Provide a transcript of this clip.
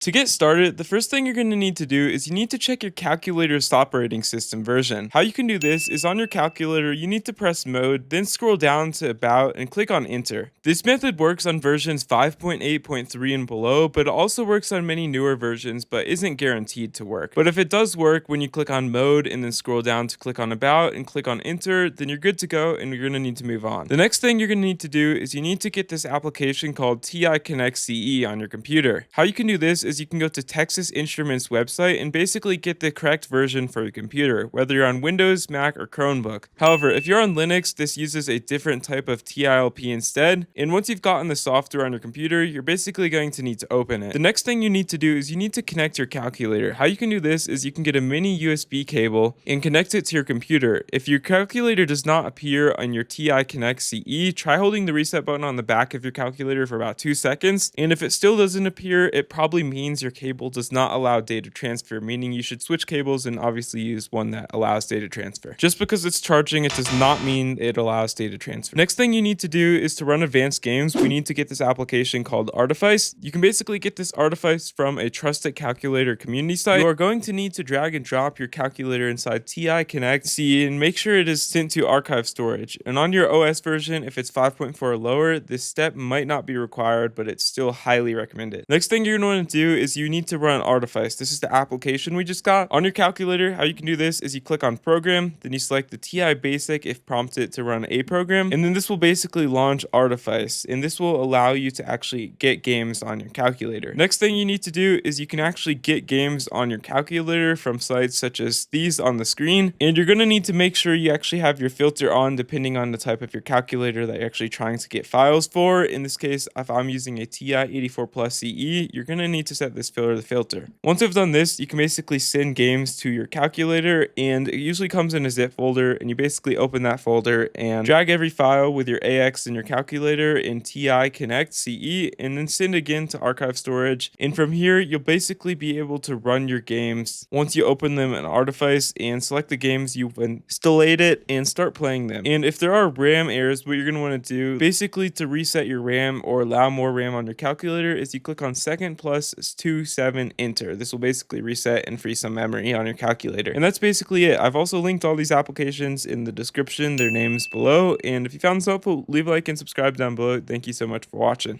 To get started, the first thing you're going to need to do is you need to check your calculator's operating system version. How you can do this is on your calculator, you need to press mode, then scroll down to about and click on enter. This method works on versions 5.8.3 and below, but it also works on many newer versions, but isn't guaranteed to work. But if it does work, when you click on mode and then scroll down to click on about and click on enter, then you're good to go and you're going to need to move on. The next thing you're going to need to do is you need to get this application called TI Connect CE on your computer. How you can do this is you can go to Texas Instruments website and basically get the correct version for your computer, whether you're on Windows, Mac, or Chromebook. However, if you're on Linux, this uses a different type of TILP instead, and once you've gotten the software on your computer, you're basically going to need to open it. The next thing you need to do is you need to connect your calculator. How you can do this is you can get a mini USB cable and connect it to your computer. If your calculator does not appear on your TI Connect CE, try holding the reset button on the back of your calculator for about 2 seconds, and if it still doesn't appear, it probably means your cable does not allow data transfer, meaning you should switch cables and obviously use one that allows data transfer. Just because it's charging, it does not mean it allows data transfer. Next thing you need to do is to run advanced games. We need to get this application called Artifice. You can basically get this Artifice from a trusted calculator community site. You are going to need to drag and drop your calculator inside TI Connect C and make sure it is sent to archive storage. And on your OS version, if it's 5.4 or lower, this step might not be required, but it's still highly recommended. Next thing you're going to want to do is you need to run Artifice. This is the application we just got. On your calculator, how you can do this is you click on program, then you select the TI basic if prompted to run a program, and then this will basically launch Artifice, and this will allow you to actually get games on your calculator. Next thing you need to do is you can actually get games on your calculator from sites such as these on the screen, and you're going to need to make sure you actually have your filter on depending on the type of your calculator that you're actually trying to get files for. In this case, if I'm using a TI 84 Plus CE, you're going to need to set this filter. Once you've done this, you can basically send games to your calculator, and it usually comes in a zip folder, and you basically open that folder and drag every file with your AX in your calculator in TI Connect CE, and then send again to archive storage. And from here, you'll basically be able to run your games once you open them in Artifice and select the games you've installed it and start playing them. And if there are RAM errors, what you're going to want to do basically to reset your RAM or allow more RAM on your calculator is you click on second plus 27 enter. This will basically reset and free some memory on your calculator. And that's basically it. I've also linked all these applications in the description, their names below. And if you found this helpful, leave a like and subscribe down below. Thank you so much for watching.